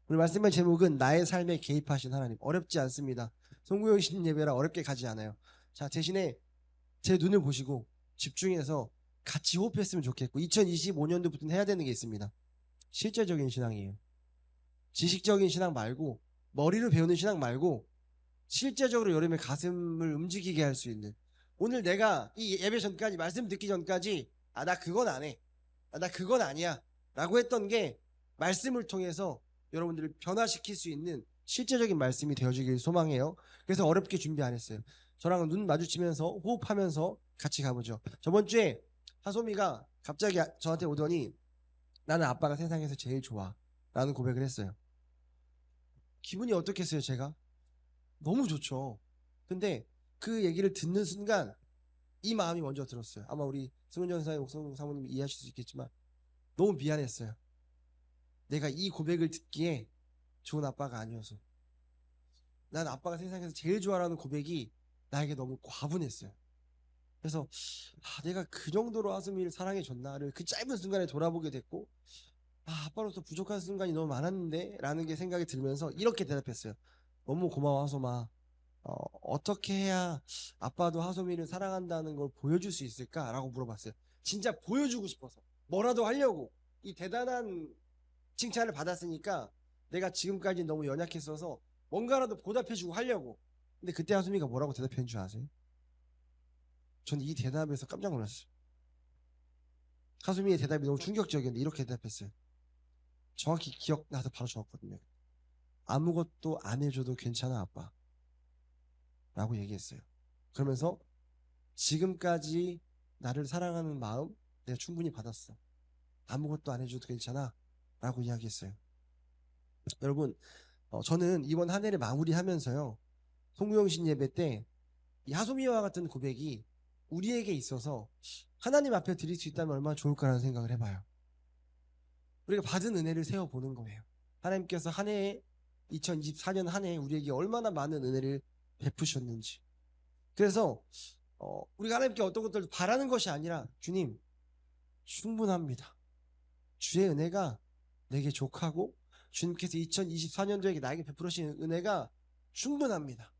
오늘 말씀의 제목은 나의 삶에 개입하신 하나님. 어렵지 않습니다. 송구영 신 예배라 어렵게 가지 않아요. 자, 대신에 제 눈을 보시고 집중해서 같이 호흡했으면 좋겠고 2025년도부터는 해야 되는 게 있습니다. 실제적인 신앙이에요. 지식적인 신앙 말고 머리로 배우는 신앙 말고 실제적으로 여러분의 가슴을 움직이게 할 수 있는, 오늘 내가 이 예배 전까지 말씀 듣기 전까지 나 그건 안 해, 나 그건 아니야 라고 했던 게 말씀을 통해서 여러분들을 변화시킬 수 있는 실제적인 말씀이 되어주길 소망해요. 그래서 어렵게 준비 안 했어요. 저랑 눈 마주치면서 호흡하면서 같이 가보죠. 저번 주에 하소미가 갑자기 저한테 오더니 나는 아빠가 세상에서 제일 좋아 라는 고백을 했어요. 기분이 어떻겠어요? 제가 너무 좋죠. 근데 그 얘기를 듣는 순간 이 마음이 먼저 들었어요. 아마 우리 승훈 전사의 옥성 사모님이 이해하실 수 있겠지만 너무 미안했어요. 내가 이 고백을 듣기에 좋은 아빠가 아니어서. 난 아빠가 세상에서 제일 좋아하는 고백이 나에게 너무 과분했어요. 그래서 내가 그 정도로 하수미를 사랑해줬나를 그 짧은 순간에 돌아보게 됐고, 아빠로서 부족한 순간이 너무 많았는데 라는 게 생각이 들면서 이렇게 대답했어요. 너무 고마워 하소마. 어떻게 해야 아빠도 하소미를 사랑한다는 걸 보여줄 수 있을까? 라고 물어봤어요. 진짜 보여주고 싶어서 뭐라도 하려고. 이 대단한 칭찬을 받았으니까 내가 지금까지 너무 연약했어서 뭔가라도 보답해주고 하려고. 근데 그때 하소미가 뭐라고 대답했는 줄 아세요? 전 이 대답에서 깜짝 놀랐어요. 하소미의 대답이 너무 충격적이었는데 이렇게 대답했어요. 정확히 기억나서 바로 적었거든요. 아무것도 안 해줘도 괜찮아 아빠 라고 얘기했어요. 그러면서 지금까지 나를 사랑하는 마음 내가 충분히 받았어. 아무것도 안 해줘도 괜찮아 라고 이야기했어요. 여러분, 저는 이번 한 해를 마무리하면서요, 송구영신 예배 때 이 하소미와 같은 고백이 우리에게 있어서 하나님 앞에 드릴 수 있다면 얼마나 좋을까라는 생각을 해봐요. 우리가 받은 은혜를 세워보는 거예요. 하나님께서 한 해에 2024년 한 해에 우리에게 얼마나 많은 은혜를 베푸셨는지. 그래서 우리가 하나님께 어떤 것들을 바라는 것이 아니라 주님 충분합니다. 주의 은혜가 내게 족하고 주님께서 2024년도에 나에게 베풀으신 은혜가 충분합니다.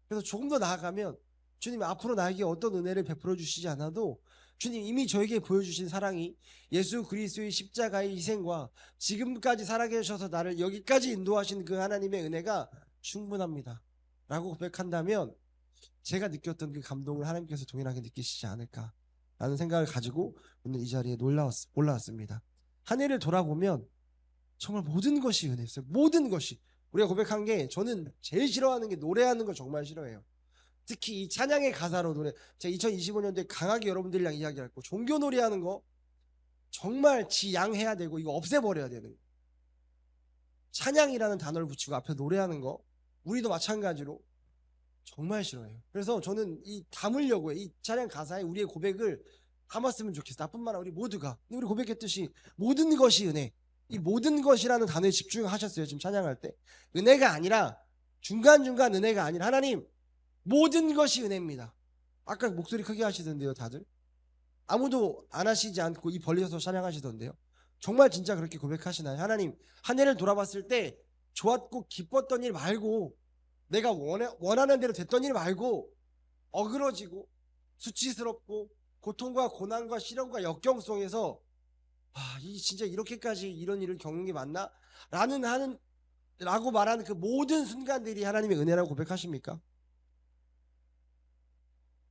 그래서 조금 더 나아가면 주님 앞으로 나에게 어떤 은혜를 베풀어 주시지 않아도 주님 이미 저에게 보여주신 사랑이 예수 그리스도의 십자가의 희생과 지금까지 살아계 셔서 나를 여기까지 인도하신 그 하나님의 은혜가 충분합니다 라고 고백한다면 제가 느꼈던 그 감동을 하나님께서 동일하게 느끼시지 않을까라는 생각을 가지고 오늘 이 자리에 올라왔습니다. 한 해를 돌아보면 정말 모든 것이 은혜였어요. 모든 것이. 우리가 고백한 게, 저는 제일 싫어하는 게 노래하는 거 정말 싫어해요. 특히 이 찬양의 가사로 노래, 제가 2025년도에 강하게 여러분들이랑 이야기할 거, 종교 놀이하는 거 정말 지양해야 되고 이거 없애버려야 되는 거. 찬양이라는 단어를 붙이고 앞에 노래하는 거, 우리도 마찬가지로 정말 싫어해요. 그래서 저는 이 담으려고 이 찬양 가사에 우리의 고백을 담았으면 좋겠어. 나뿐만 아니라 우리 모두가. 우리 고백했듯이 모든 것이 은혜. 이 모든 것이라는 단어에 집중하셨어요. 지금 찬양할 때. 은혜가 아니라, 중간중간 은혜가 아니라, 하나님 모든 것이 은혜입니다. 아까 목소리 크게 하시던데요, 다들. 아무도 안 하시지 않고 입 벌리셔서 찬양하시던데요. 정말 진짜 그렇게 고백하시나요? 하나님, 한 해를 돌아봤을 때 좋았고 기뻤던 일 말고, 내가 원하는 대로 됐던 일 말고, 어그러지고 수치스럽고 고통과 고난과 시련과 역경 속에서 이 진짜 이렇게까지 이런 일을 겪는 게 맞나? 라고 말하는 그 모든 순간들이 하나님의 은혜라고 고백하십니까?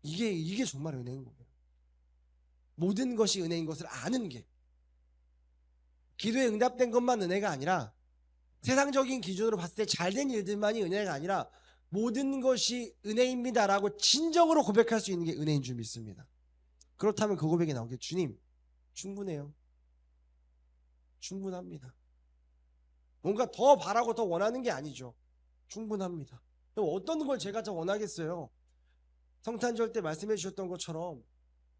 이게 정말 은혜인 거예요. 모든 것이 은혜인 것을 아는 게. 기도에 응답된 것만 은혜가 아니라, 세상적인 기준으로 봤을 때 잘된 일들만이 은혜가 아니라 모든 것이 은혜입니다 라고 진정으로 고백할 수 있는 게 은혜인 줄 믿습니다. 그렇다면 그 고백이 나오게, 주님 충분해요. 충분합니다. 뭔가 더 바라고 더 원하는 게 아니죠. 충분합니다. 어떤 걸 제가 더 원하겠어요. 성탄절 때 말씀해 주셨던 것처럼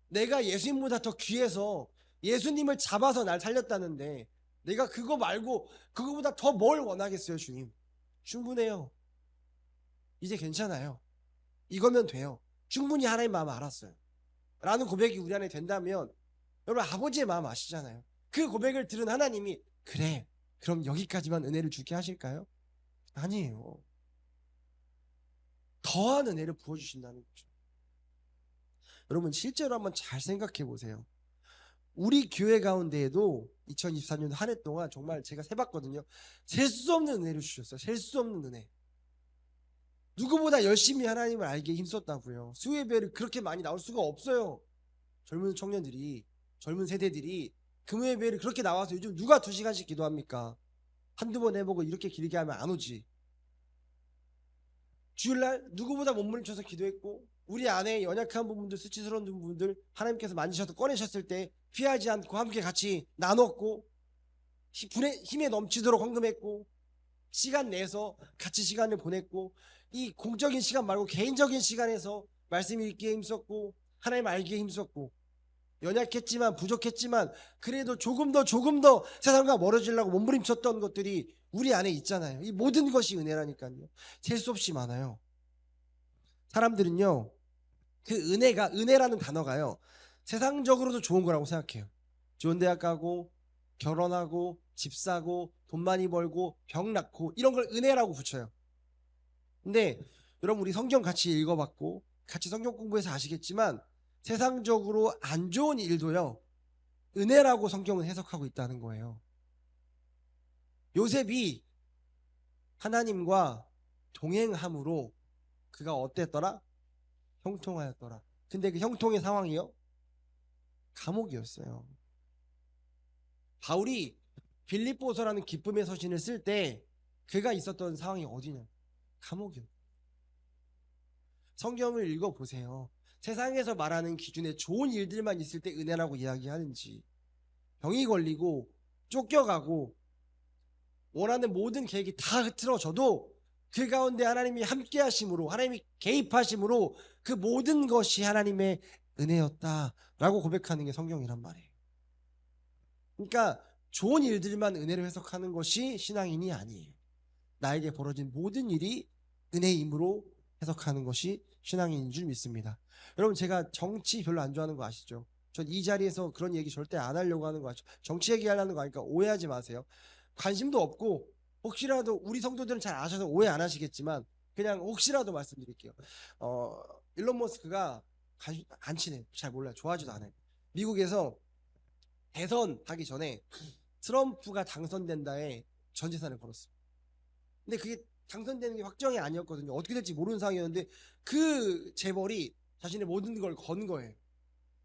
내가 예수님보다 더 귀해서 예수님을 잡아서 날 살렸다는데 내가 그거 말고 그거보다 더 뭘 원하겠어요. 주님 충분해요. 이제 괜찮아요. 이거면 돼요. 충분히 하나님 마음 알았어요 라는 고백이 우리 안에 된다면, 여러분 아버지의 마음 아시잖아요. 그 고백을 들은 하나님이, 그래 그럼 여기까지만 은혜를 주게 하실까요? 아니에요. 더한 은혜를 부어주신다는 거죠. 여러분 실제로 한번 잘 생각해 보세요. 우리 교회 가운데에도 2024년 한 해 동안 정말 제가 세봤거든요. 셀 수 없는 은혜를 주셨어요. 셀 수 없는 은혜. 누구보다 열심히 하나님을 알기에 힘썼다고요. 수예배를 그렇게 많이 나올 수가 없어요. 젊은 청년들이, 젊은 세대들이 금요예배를 그렇게 나와서 요즘 누가 2시간씩 기도합니까? 한두 번 해보고 이렇게 길게 하면 안 오지. 주일날 누구보다 몸부림쳐서 기도했고, 우리 안에 연약한 부분들, 수치스러운 부분들 하나님께서 만지셔서 꺼내셨을 때 피하지 않고 함께 같이 나눴고, 힘에 넘치도록 헌금했고, 시간 내서 같이 시간을 보냈고, 이 공적인 시간 말고 개인적인 시간에서 말씀 읽기에 힘썼고, 하나님 알기에 힘썼고, 연약했지만 부족했지만 그래도 조금 더 세상과 멀어지려고 몸부림쳤던 것들이 우리 안에 있잖아요. 이 모든 것이 은혜라니까요. 셀 수 없이 많아요. 사람들은요, 그 은혜라는 단어가요, 세상적으로도 좋은 거라고 생각해요. 좋은 대학 가고 결혼하고 집 사고 돈 많이 벌고 병 낫고 이런 걸 은혜라고 붙여요. 근데 여러분, 우리 성경 같이 읽어봤고 같이 성경 공부해서 아시겠지만 세상적으로 안 좋은 일도요, 은혜라고 성경은 해석하고 있다는 거예요. 요셉이 하나님과 동행함으로 그가 어땠더라? 형통하였더라. 근데 그 형통의 상황이요, 감옥이었어요. 바울이 빌립보서라는 기쁨의 서신을 쓸 때 그가 있었던 상황이 어디냐? 감옥이요. 성경을 읽어보세요. 세상에서 말하는 기준에 좋은 일들만 있을 때 은혜라고 이야기하는지, 병이 걸리고 쫓겨가고 원하는 모든 계획이 다 흐트러져도 그 가운데 하나님이 함께 하심으로, 하나님이 개입하심으로 그 모든 것이 하나님의 은혜였다라고 고백하는 게 성경이란 말이에요. 그러니까 좋은 일들만 은혜로 해석하는 것이 신앙인이 아니에요. 나에게 벌어진 모든 일이 은혜임으로 해석하는 것이 신앙인인 줄 믿습니다. 여러분, 제가 정치 별로 안 좋아하는 거 아시죠? 전 이 자리에서 그런 얘기 절대 안 하려고 하는 거 아시죠? 정치 얘기하려는 거 아니까 오해하지 마세요. 관심도 없고, 혹시라도 우리 성도들은 잘 아셔서 오해 안 하시겠지만 그냥 혹시라도 말씀드릴게요. 일론 머스크가 안 친해. 잘 몰라요. 좋아하지도 않아요. 미국에서 대선 하기 전에 트럼프가 당선된다에 전 재산을 걸었어요. 근데 그게 당선되는 게 확정이 아니었거든요. 어떻게 될지 모르는 상황이었는데 그 재벌이 자신의 모든 걸 건 거예요.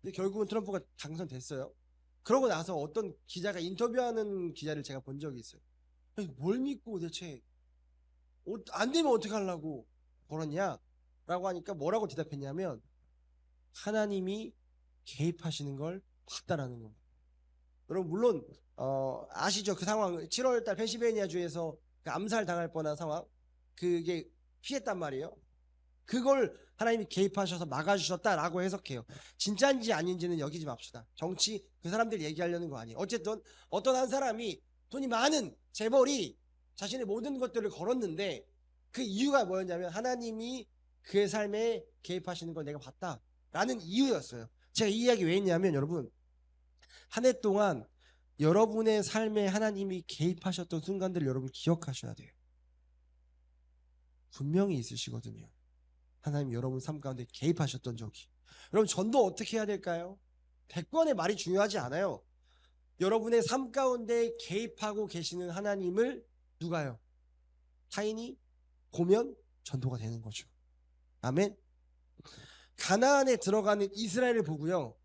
근데 결국은 트럼프가 당선됐어요. 그러고 나서 어떤 기자가 인터뷰하는 기자를 제가 본 적이 있어요. 뭘 믿고 대체 안 되면 어떻게 하려고 걸었냐? 라고 하니까 뭐라고 대답했냐면, 하나님이 개입하시는 걸 봤다라는 겁니다. 여러분, 물론 아시죠? 그 상황, 7월달 펜실베이니아주에서 그 암살 당할 뻔한 상황, 그게 피했단 말이에요. 그걸 하나님이 개입하셔서 막아주셨다라고 해석해요. 진짜인지 아닌지는 여기지 맙시다. 정치 그 사람들 얘기하려는 거 아니에요. 어쨌든 어떤 한 사람이, 돈이 많은 재벌이 자신의 모든 것들을 걸었는데 그 이유가 뭐였냐면, 하나님이 그의 삶에 개입하시는 걸 내가 봤다라는 이유였어요. 제가 이 이야기 왜 했냐면, 여러분, 한 해 동안 여러분의 삶에 하나님이 개입하셨던 순간들을 여러분 기억하셔야 돼요. 분명히 있으시거든요. 하나님 여러분 삶 가운데 개입하셨던 적이. 여러분, 전도 어떻게 해야 될까요? 100번의 말이 중요하지 않아요. 여러분의 삶 가운데 개입하고 계시는 하나님을 누가요? 타인이 보면 전도가 되는 거죠. 아멘. 가나안에 들어가는 이스라엘을 보고요,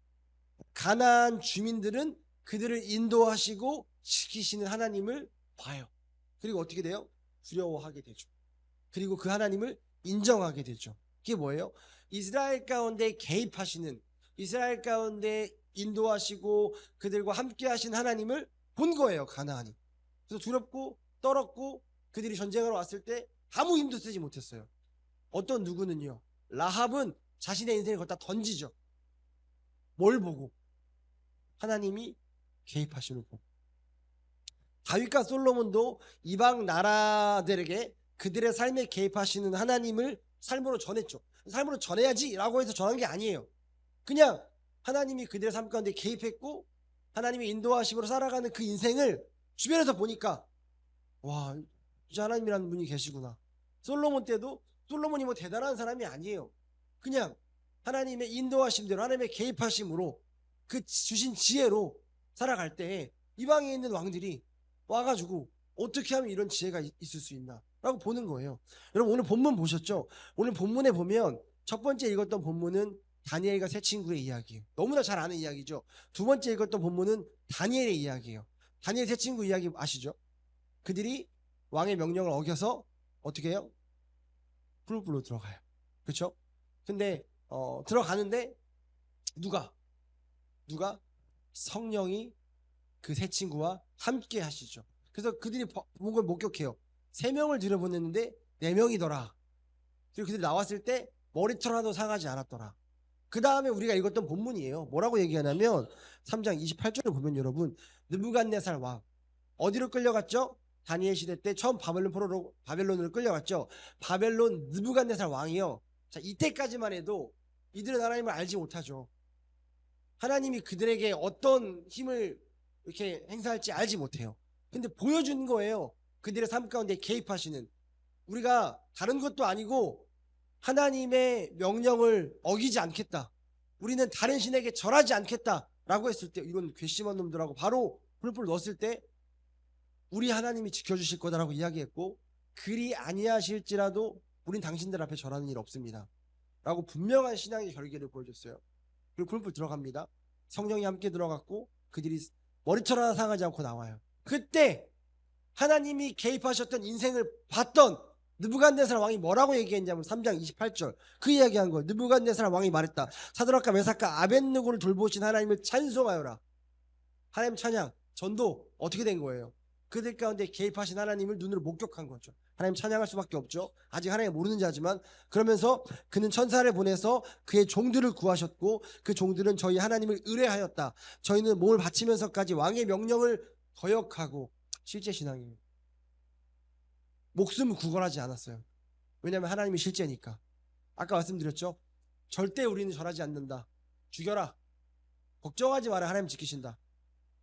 가나안 주민들은 그들을 인도하시고 지키시는 하나님을 봐요. 그리고 어떻게 돼요? 두려워하게 되죠. 그리고 그 하나님을 인정하게 되죠. 그게 뭐예요? 이스라엘 가운데 개입하시는, 이스라엘 가운데 인도하시고 그들과 함께 하신 하나님을 본 거예요, 가나안이. 그래서 두렵고 떨었고, 그들이 전쟁하러 왔을 때 아무 힘도 쓰지 못했어요. 어떤 누구는요, 라합은 자신의 인생을 갖다 던지죠. 뭘 보고? 하나님이 개입하심을 보고. 다윗과 솔로몬도 이방 나라들에게 그들의 삶에 개입하시는 하나님을 삶으로 전했죠. 삶으로 전해야지 라고 해서 전한 게 아니에요. 그냥 하나님이 그들의 삶 가운데 개입했고, 하나님의 인도하심으로 살아가는 그 인생을 주변에서 보니까 와, 이제 하나님이라는 분이 계시구나. 솔로몬 때도 솔로몬이 뭐 대단한 사람이 아니에요. 그냥 하나님의 인도하심대로 하나님의 개입하심으로 그 주신 지혜로 살아갈 때 이방에 있는 왕들이 와가지고 어떻게 하면 이런 지혜가 있을 수 있나 라고 보는 거예요. 여러분 오늘 본문 보셨죠? 오늘 본문에 보면 첫 번째 읽었던 본문은 다니엘과 세 친구의 이야기예요. 너무나 잘 아는 이야기죠. 두 번째 읽었던 본문은 다니엘의 이야기예요. 다니엘 세 친구 이야기 아시죠? 그들이 왕의 명령을 어겨서 어떻게 해요? 뿔뿔로 들어가요. 그렇죠? 근데 들어가는데 누가 성령이 그 세 친구와 함께 하시죠. 그래서 그들이 본 걸 목격해요. 3명을 들여보냈는데 4명이더라. 그리고 그들이 나왔을 때 머리털 하나도 상하지 않았더라. 그 다음에 우리가 읽었던 본문이에요. 뭐라고 얘기하냐면 3장 28절을 보면 여러분 느부갓네살 왕 어디로 끌려갔죠? 다니엘 시대 때 처음 바벨론으로 끌려갔죠. 바벨론 느부갓네살 왕이요. 자, 이때까지만 해도 이들은 하나님을 알지 못하죠. 하나님이 그들에게 어떤 힘을 이렇게 행사할지 알지 못해요. 근데 보여준 거예요. 그들의 삶 가운데 개입하시는. 우리가 다른 것도 아니고 하나님의 명령을 어기지 않겠다. 우리는 다른 신에게 절하지 않겠다. 라고 했을 때 이런 괘씸한 놈들하고 바로 뿔뿔 넣었을 때 우리 하나님이 지켜주실 거다라고 이야기했고 그리 아니하실지라도 우린 당신들 앞에 절하는 일 없습니다. 라고 분명한 신앙의 결계를 보여줬어요. 그리고 뿔뿔 들어갑니다. 성령이 함께 들어갔고 그들이 머리털 하나 상하지 않고 나와요. 그때 하나님이 개입하셨던 인생을 봤던 느부갓네살 왕이 뭐라고 얘기했냐면 3장 28절 그 이야기한 거예요. 느부갓네살 왕이 말했다. 사드락과 메삭과 아벳느고를 돌보신 하나님을 찬송하여라. 하나님 찬양, 전도 어떻게 된 거예요? 그들 가운데 개입하신 하나님을 눈으로 목격한 거죠. 하나님 찬양할 수밖에 없죠. 아직 하나님 모르는 자지만 그러면서 그는 천사를 보내서 그의 종들을 구하셨고 그 종들은 저희 하나님을 의뢰하였다. 저희는 몸을 바치면서까지 왕의 명령을 거역하고 실제 신앙이에요. 목숨을 구걸하지 않았어요. 왜냐하면 하나님이 실제니까. 아까 말씀드렸죠. 절대 우리는 절하지 않는다. 죽여라. 걱정하지 마라. 하나님 지키신다.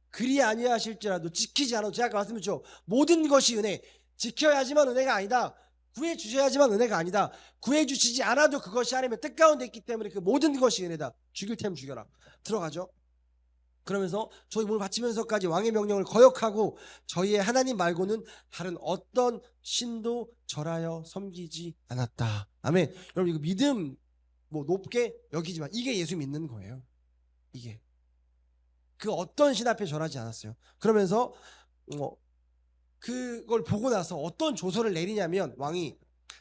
그리 아니하실지라도 지키지 않아도 제가 아까 말씀드렸죠. 모든 것이 은혜. 지켜야지만 은혜가 아니다. 구해주셔야지만 은혜가 아니다. 구해주시지 않아도 그것이 하나님의 뜻 가운데 있기 때문에 그 모든 것이 은혜다. 죽일 테면 죽여라. 들어가죠. 그러면서 저희 몸을 바치면서까지 왕의 명령을 거역하고 저희의 하나님 말고는 다른 어떤 신도 절하여 섬기지 않았다. 아멘. 여러분 이거 믿음 뭐 높게 여기지만 이게 예수 믿는 거예요. 이게 그 어떤 신 앞에 절하지 않았어요. 그러면서 그걸 보고 나서 어떤 조서를 내리냐면 왕이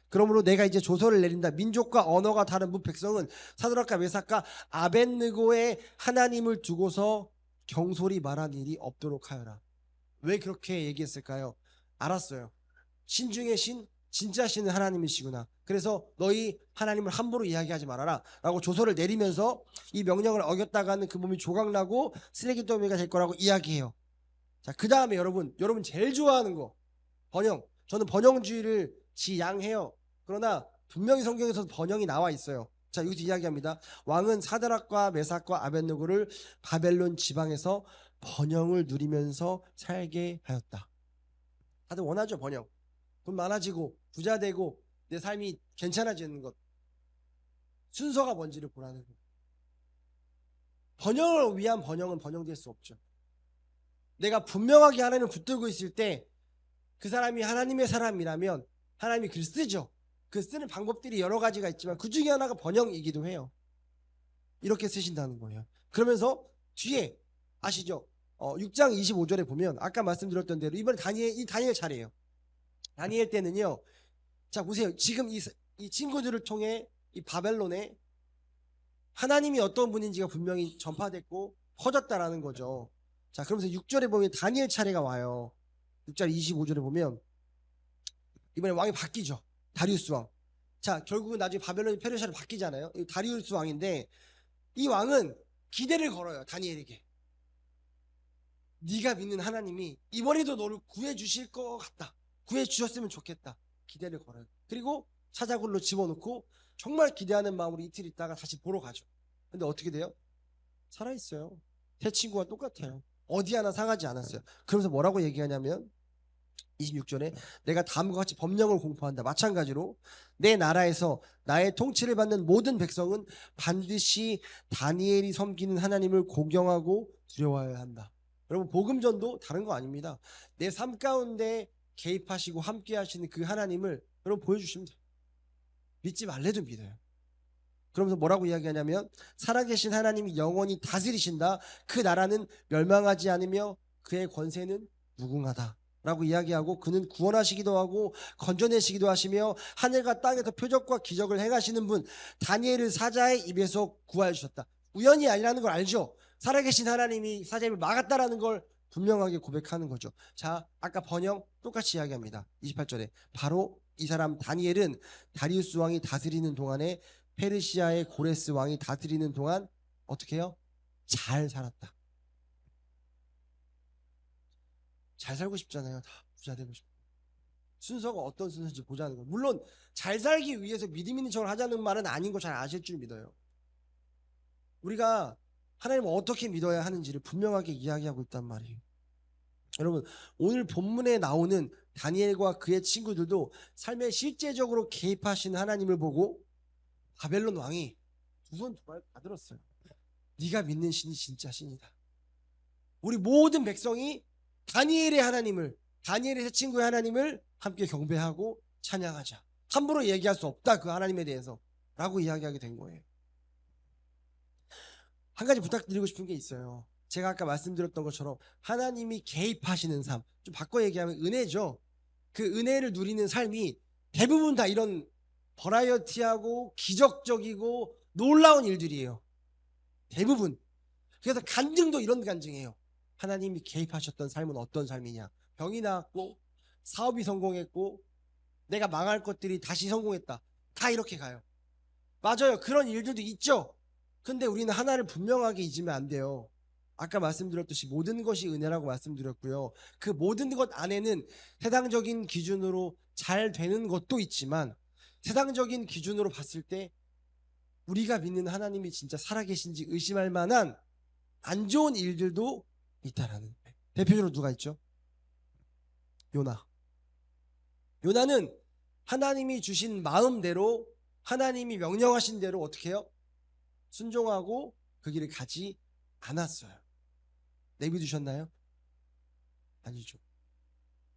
그러므로 내가 이제 조서를 내린다. 민족과 언어가 다른 문 백성은 사드락과 메삭과 아벳느고의 하나님을 두고서 경솔히 말한 일이 없도록 하여라. 왜 그렇게 얘기했을까요? 알았어요. 신 중에 신, 진짜 신은 하나님이시구나. 그래서 너희 하나님을 함부로 이야기하지 말아라 라고 조서를 내리면서 이 명령을 어겼다가는 그 몸이 조각나고 쓰레기더미가 될 거라고 이야기해요. 자, 그 다음에 여러분 제일 좋아하는 거 번영. 저는 번영주의를 지양해요. 그러나 분명히 성경에서 번영이 나와 있어요. 자, 여기서 이야기합니다. 왕은 사드락과 메삭과 아벳느고를 바벨론 지방에서 번영을 누리면서 살게 하였다. 다들 원하죠. 번영. 돈 많아지고 부자 되고 내 삶이 괜찮아지는 것. 순서가 뭔지를 보라는 것. 번영을 위한 번영은 번영될 수 없죠. 내가 분명하게 하나님을 붙들고 있을 때 그 사람이 하나님의 사람이라면 하나님이 글 쓰죠. 그 쓰는 방법들이 여러 가지가 있지만 그 중에 하나가 번영이기도 해요. 이렇게 쓰신다는 거예요. 그러면서 뒤에 아시죠? 6장 25절에 보면 아까 말씀드렸던 대로 이번에 다니엘 차례예요. 다니엘 때는요. 자 보세요. 지금 이 친구들을 통해 이 바벨론에 하나님이 어떤 분인지가 분명히 전파됐고 퍼졌다라는 거죠. 자 그러면서 6절에 보면 다니엘 차례가 와요. 6절 25절에 보면 이번에 왕이 바뀌죠. 다리우스 왕. 자 결국은 나중에 바벨론이 페르시아로 바뀌잖아요. 다리우스 왕인데 이 왕은 기대를 걸어요. 다니엘에게. 네가 믿는 하나님이 이번에도 너를 구해주실 것 같다. 구해주셨으면 좋겠다. 기대를 걸어요. 그리고 사자굴로 집어넣고 정말 기대하는 마음으로 이틀 있다가 다시 보러 가죠. 근데 어떻게 돼요? 살아있어요. 새 친구와 똑같아요. 어디 하나 상하지 않았어요. 그러면서 뭐라고 얘기하냐면 26절에 내가 다음과 같이 법령을 공포한다. 마찬가지로 내 나라에서 나의 통치를 받는 모든 백성은 반드시 다니엘이 섬기는 하나님을 공경하고 두려워해야 한다. 여러분, 복음전도 다른 거 아닙니다. 내 삶 가운데 개입하시고 함께 하시는 그 하나님을 여러분 보여주시면 돼요. 믿지 말래도 믿어요. 그러면서 뭐라고 이야기하냐면 살아계신 하나님이 영원히 다스리신다. 그 나라는 멸망하지 않으며 그의 권세는 무궁하다 라고 이야기하고, 그는 구원하시기도 하고 건져내시기도 하시며 하늘과 땅에서 표적과 기적을 행하시는 분, 다니엘을 사자의 입에서 구하여 주셨다. 우연이 아니라는 걸 알죠. 살아계신 하나님이 사자의 입을 막았다라는 걸 분명하게 고백하는 거죠. 자, 아까 번영 똑같이 이야기합니다. 28절에 바로 이 사람 다니엘은 다리우스 왕이 다스리는 동안에 페르시아의 고레스 왕이 다스리는 동안 어떻게 해요? 잘 살았다. 잘 살고 싶잖아요. 다 부자 되고 싶고. 순서가 어떤 순서인지 보자는 거예요. 물론 잘 살기 위해서 믿음 있는 척을 하자는 말은 아닌 거 잘 아실 줄 믿어요. 우리가 하나님을 어떻게 믿어야 하는지를 분명하게 이야기하고 있단 말이에요. 여러분, 오늘 본문에 나오는 다니엘과 그의 친구들도 삶에 실제적으로 개입하시는 하나님을 보고 바벨론 왕이 두 손 두 발 다 들었어요. 네가 믿는 신이 진짜 신이다. 우리 모든 백성이 다니엘의 하나님을, 다니엘의 세 친구의 하나님을 함께 경배하고 찬양하자. 함부로 얘기할 수 없다, 그 하나님에 대해서 라고 이야기하게 된 거예요. 한 가지 부탁드리고 싶은 게 있어요. 제가 아까 말씀드렸던 것처럼 하나님이 개입하시는 삶, 좀 바꿔 얘기하면 은혜죠. 그 은혜를 누리는 삶이 대부분 다 이런 버라이어티하고 기적적이고 놀라운 일들이에요. 대부분. 그래서 간증도 이런 간증이에요. 하나님이 개입하셨던 삶은 어떤 삶이냐. 병이 나았고 사업이 성공했고 내가 망할 것들이 다시 성공했다. 다 이렇게 가요. 맞아요. 그런 일들도 있죠. 근데 우리는 하나를 분명하게 잊으면 안 돼요. 아까 말씀드렸듯이 모든 것이 은혜라고 말씀드렸고요. 그 모든 것 안에는 세상적인 기준으로 잘 되는 것도 있지만 세상적인 기준으로 봤을 때 우리가 믿는 하나님이 진짜 살아계신지 의심할 만한 안 좋은 일들도 있다라는 거예요. 대표적으로 누가 있죠? 요나. 요나는 하나님이 주신 마음대로, 하나님이 명령하신 대로 어떻게 해요? 순종하고 그 길을 가지 않았어요. 내비두셨나요? 아니죠.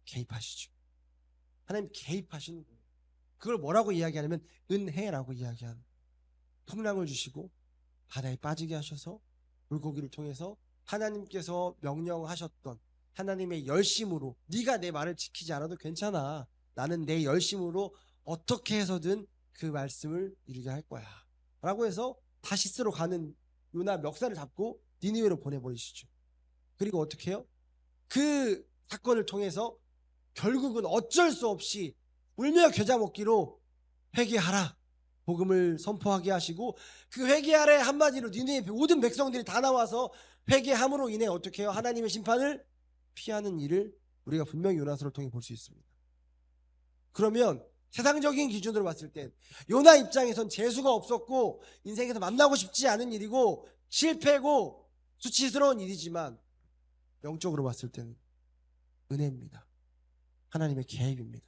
개입하시죠. 하나님 개입하시는 거예요. 그걸 뭐라고 이야기하냐면 은혜라고 이야기하는, 풍랑을 주시고 바다에 빠지게 하셔서 물고기를 통해서 하나님께서 명령하셨던 하나님의 열심으로, 네가 내 말을 지키지 않아도 괜찮아, 나는 내 열심으로 어떻게 해서든 그 말씀을 이루게 할 거야 라고 해서 다시스로 가는 요나 멱살을 잡고 니느웨로 보내버리시죠. 그리고 어떻게 해요? 그 사건을 통해서 결국은 어쩔 수 없이 울며 겨자 먹기로 회개하라, 복음을 선포하게 하시고, 그 회개하라 한마디로 니느웨 모든 백성들이 다 나와서 회개함으로 인해 어떻게 해요? 하나님의 심판을 피하는 일을 우리가 분명히 요나서를 통해 볼 수 있습니다. 그러면 세상적인 기준으로 봤을 땐 요나 입장에선 재수가 없었고 인생에서 만나고 싶지 않은 일이고 실패고 수치스러운 일이지만 영적으로 봤을 때는 은혜입니다. 하나님의 개입입니다.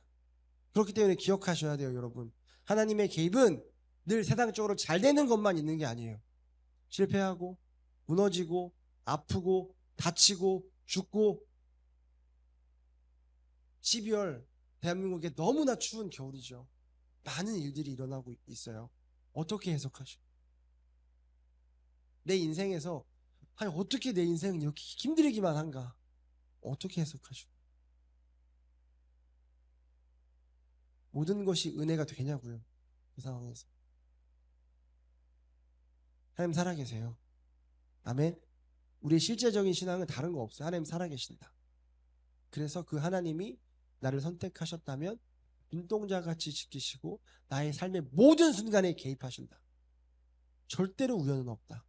그렇기 때문에 기억하셔야 돼요, 여러분. 하나님의 개입은 늘 세상적으로 잘 되는 것만 있는 게 아니에요. 실패하고 무너지고 아프고 다치고 죽고. 12월 대한민국에 너무나 추운 겨울이죠. 많은 일들이 일어나고 있어요. 어떻게 해석하시오? 내 인생에서 아니 어떻게 내 인생은 이렇게 힘들기만 한가? 어떻게 해석하시오? 모든 것이 은혜가 되냐고요, 그 상황에서. 하나님 살아계세요. 아멘. 우리의 실제적인 신앙은 다른 거 없어요. 하나님 살아계신다. 그래서 그 하나님이 나를 선택하셨다면 눈동자같이 지키시고 나의 삶의 모든 순간에 개입하신다. 절대로 우연은 없다.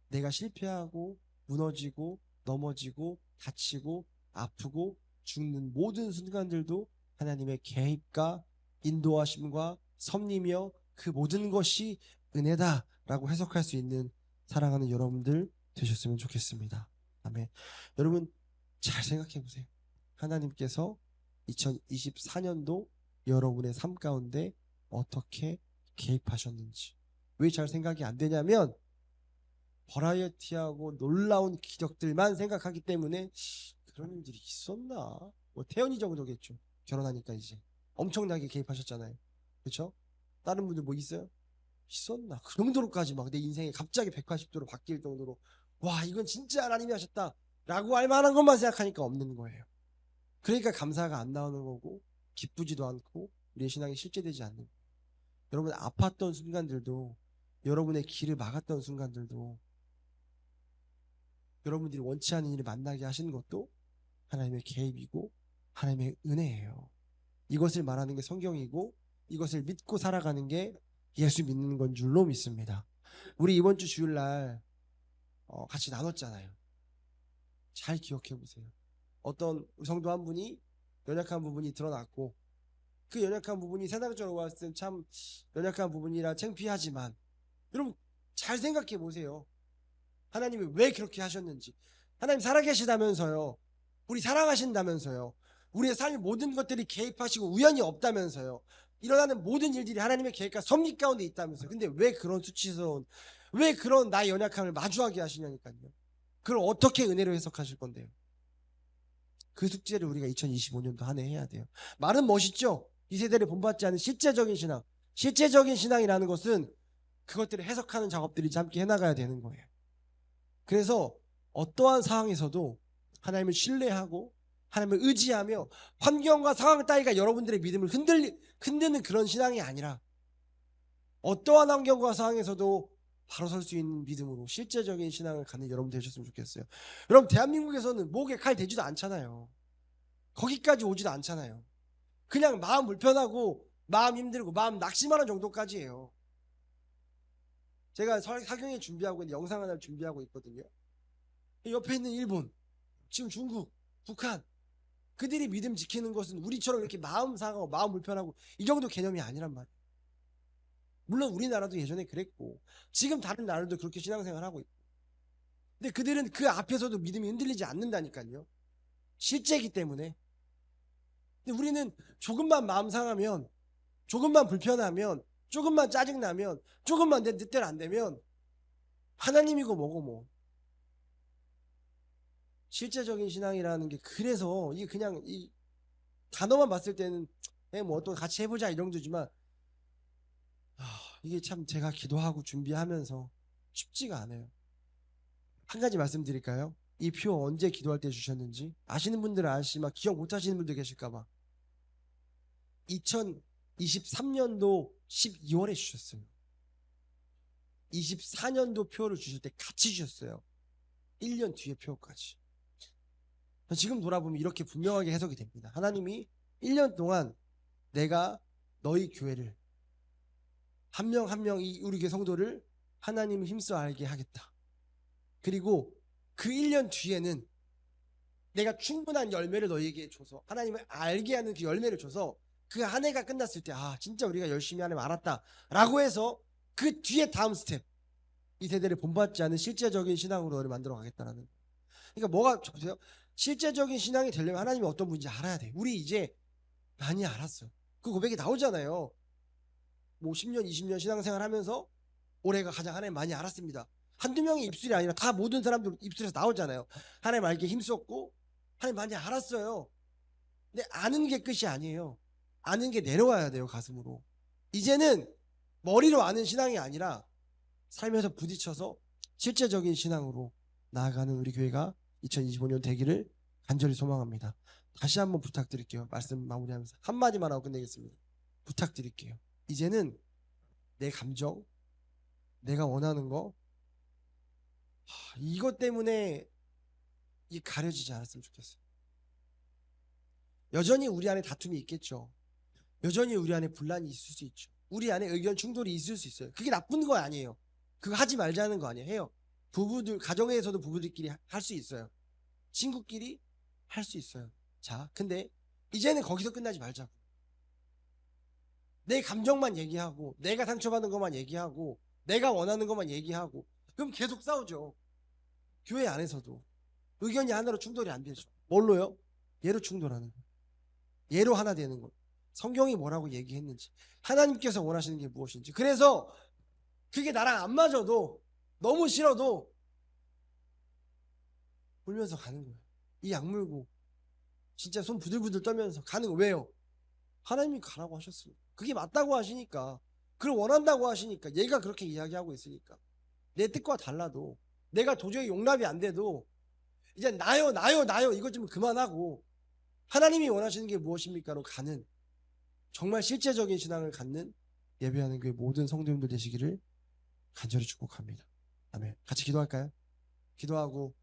내가 실패하고 무너지고 넘어지고 다치고 아프고 죽는 모든 순간들도 하나님의 개입과 인도하심과 섭리며 그 모든 것이 은혜다라고 해석할 수 있는 사랑하는 여러분들 되셨으면 좋겠습니다. 아멘. 여러분 잘 생각해 보세요. 하나님께서 2024년도 여러분의 삶 가운데 어떻게 개입하셨는지 왜 잘 생각이 안 되냐면 버라이어티하고 놀라운 기적들만 생각하기 때문에 그런 일들이 있었나? 뭐 태연이 정도겠죠. 결혼하니까 이제 엄청나게 개입하셨잖아요. 그렇죠? 다른 분들 뭐 있어요? 있었나? 그 정도로까지 막 내 인생이 갑자기 180도로 바뀔 정도로 와 이건 진짜 하나님이 하셨다 라고 할 만한 것만 생각하니까 없는 거예요. 그러니까 감사가 안 나오는 거고 기쁘지도 않고 우리의 신앙이 실제되지 않는 거예요. 여러분 아팠던 순간들도 여러분의 길을 막았던 순간들도 여러분들이 원치 않는 일을 만나게 하시는 것도 하나님의 개입이고 하나님의 은혜예요. 이것을 말하는 게 성경이고 이것을 믿고 살아가는 게 예수 믿는 건 줄로 믿습니다. 우리 이번 주 주일날 같이 나눴잖아요. 잘 기억해 보세요. 어떤 성도 한 분이 연약한 부분이 드러났고 그 연약한 부분이 세상적으로 봤을 땐 참 연약한 부분이라 창피하지만 여러분 잘 생각해 보세요. 하나님이 왜 그렇게 하셨는지. 하나님 살아계시다면서요. 우리 사랑하신다면서요. 우리의 삶의 모든 것들이 개입하시고 우연이 없다면서요. 일어나는 모든 일들이 하나님의 계획과 섭리 가운데 있다면서요. 근데 왜 그런 수치스러운 왜 그런 나의 연약함을 마주하게 하시냐니까요. 그걸 어떻게 은혜로 해석하실 건데요. 그 숙제를 우리가 2025년도 한 해 해야 돼요. 말은 멋있죠. 이 세대를 본받지 않은 실제적인 신앙. 실제적인 신앙이라는 것은 그것들을 해석하는 작업들이 함께 해나가야 되는 거예요. 그래서 어떠한 상황에서도 하나님을 신뢰하고 하나님을 의지하며 환경과 상황 따위가 여러분들의 믿음을 흔드는 그런 신앙이 아니라 어떠한 환경과 상황에서도 바로 설 수 있는 믿음으로 실제적인 신앙을 갖는 여러분 되셨으면 좋겠어요. 여러분 대한민국에서는 목에 칼 대지도 않잖아요. 거기까지 오지도 않잖아요. 그냥 마음 불편하고 마음 힘들고 마음 낙심하는 정도까지예요. 제가 사경에 준비하고 있는 영상 하나를 준비하고 있거든요. 옆에 있는 일본, 지금 중국, 북한 그들이 믿음 지키는 것은 우리처럼 이렇게 마음 상하고 마음 불편하고 이 정도 개념이 아니란 말이에요. 물론 우리나라도 예전에 그랬고 지금 다른 나라도 그렇게 신앙생활을 하고 있고 근데 그들은 그 앞에서도 믿음이 흔들리지 않는다니까요. 실제이기 때문에. 근데 우리는 조금만 마음 상하면 조금만 불편하면 조금만 짜증나면 조금만 내 뜻대로 안 되면 하나님이고 뭐고 뭐 실제적인 신앙이라는 게 그래서 이게 그냥 이 단어만 봤을 때는 뭐 또 같이 해보자 이 정도지만 이게 참 제가 기도하고 준비하면서 쉽지가 않아요. 한 가지 말씀드릴까요? 이 표 언제 기도할 때 주셨는지 아시는 분들은 아시지만 기억 못 하시는 분들 계실까봐 2023년도 12월에 주셨어요. 24년도 표를 주실 때 같이 주셨어요. 1년 뒤에 표까지. 지금 돌아보면 이렇게 분명하게 해석이 됩니다. 하나님이 1년 동안 내가 너희 교회를 한 명 한 명 우리 교회 성도를 하나님을 힘써 알게 하겠다. 그리고 그 1년 뒤에는 내가 충분한 열매를 너희에게 줘서 하나님을 알게 하는 그 열매를 줘서 그 한 해가 끝났을 때 진짜 우리가 열심히 하나님 알았다 라고 해서 그 뒤에 다음 스텝 이 세대를 본받지 않은 실제적인 신앙으로 너를 만들어 가겠다라는. 그러니까 뭐가 보세요. 실제적인 신앙이 되려면 하나님이 어떤 분인지 알아야 돼. 우리 이제 많이 알았어. 그 고백이 나오잖아요. 뭐 10년 20년 신앙생활 하면서 올해가 가장 하나님 많이 알았습니다. 한두 명의 입술이 아니라 다 모든 사람들 입술에서 나오잖아요. 하나님 알게 힘썼고 하나님 많이 알았어요. 근데 아는 게 끝이 아니에요. 아는 게 내려와야 돼요. 가슴으로. 이제는 머리로 아는 신앙이 아니라 삶에서 부딪혀서 실제적인 신앙으로 나아가는 우리 교회가 2025년 되기를 간절히 소망합니다. 다시 한번 부탁드릴게요. 말씀 마무리하면서 한마디만 하고 끝내겠습니다. 부탁드릴게요. 이제는 내 감정, 내가 원하는 거 이것 때문에 이 가려지지 않았으면 좋겠어요. 여전히 우리 안에 다툼이 있겠죠. 여전히 우리 안에 분란이 있을 수 있죠. 우리 안에 의견 충돌이 있을 수 있어요. 그게 나쁜 거 아니에요. 그거 하지 말자는 거 아니에요. 해요. 부부들 가정에서도 부부들끼리 할 수 있어요. 친구끼리 할 수 있어요. 자, 근데 이제는 거기서 끝나지 말자고. 내 감정만 얘기하고 내가 상처받은 것만 얘기하고 내가 원하는 것만 얘기하고 그럼 계속 싸우죠. 교회 안에서도 의견이 하나로 충돌이 안 되죠. 뭘로요? 얘로 충돌하는 거예요. 얘로 하나 되는 거예요. 성경이 뭐라고 얘기했는지, 하나님께서 원하시는 게 무엇인지. 그래서 그게 나랑 안 맞아도, 너무 싫어도 울면서 가는 거예요. 이 악물고 진짜 손 부들부들 떨면서 가는 거예요. 왜요? 하나님이 가라고 하셨으니까, 그게 맞다고 하시니까, 그걸 원한다고 하시니까, 얘가 그렇게 이야기하고 있으니까. 내 뜻과 달라도, 내가 도저히 용납이 안 돼도 이제 나요 이것 좀 그만하고 하나님이 원하시는 게 무엇입니까로 가는, 정말 실제적인 신앙을 갖는 예배하는 교회 모든 성도님들 되시기를 간절히 축복합니다. 아멘. 같이 기도할까요? 기도하고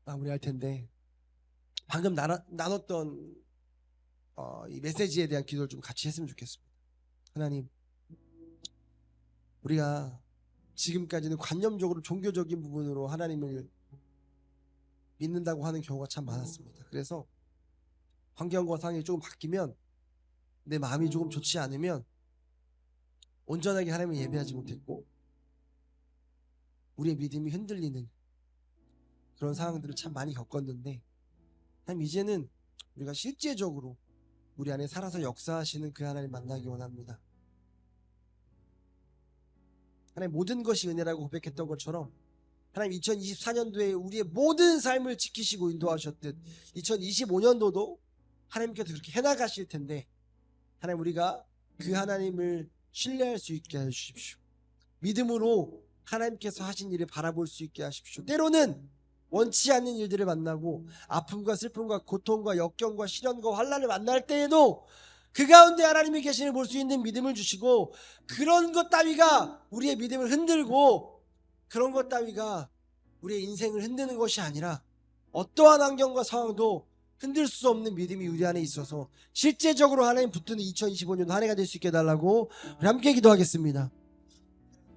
마무리할 텐데, 방금 나눴던 이 메시지에 대한 기도를 좀 같이 했으면 좋겠습니다. 하나님, 우리가 지금까지는 관념적으로 종교적인 부분으로 하나님을 믿는다고 하는 경우가 참 많았습니다. 그래서 환경과 상황이 조금 바뀌면, 내 마음이 조금 좋지 않으면 온전하게 하나님을 예배하지 못했고 우리의 믿음이 흔들리는 그런 상황들을 참 많이 겪었는데, 하나님 이제는 우리가 실제적으로 우리 안에 살아서 역사하시는 그 하나님 만나기 원합니다. 하나님, 모든 것이 은혜라고 고백했던 것처럼 하나님 2024년도에 우리의 모든 삶을 지키시고 인도하셨듯 2025년도도 하나님께서 그렇게 해나가실 텐데, 하나님 우리가 그 하나님을 신뢰할 수 있게 해주십시오. 믿음으로 하나님께서 하신 일을 바라볼 수 있게 하십시오. 때로는 원치 않는 일들을 만나고 아픔과 슬픔과 고통과 역경과 시련과 환난을 만날 때에도 그 가운데 하나님이 계심을 볼 수 있는 믿음을 주시고, 그런 것 따위가 우리의 믿음을 흔들고 그런 것 따위가 우리의 인생을 흔드는 것이 아니라, 어떠한 환경과 상황도 흔들 수 없는 믿음이 우리 안에 있어서 실제적으로 하나님 붙드는 2025년 한 해가 될 수 있게 해달라고 우리 함께 기도하겠습니다.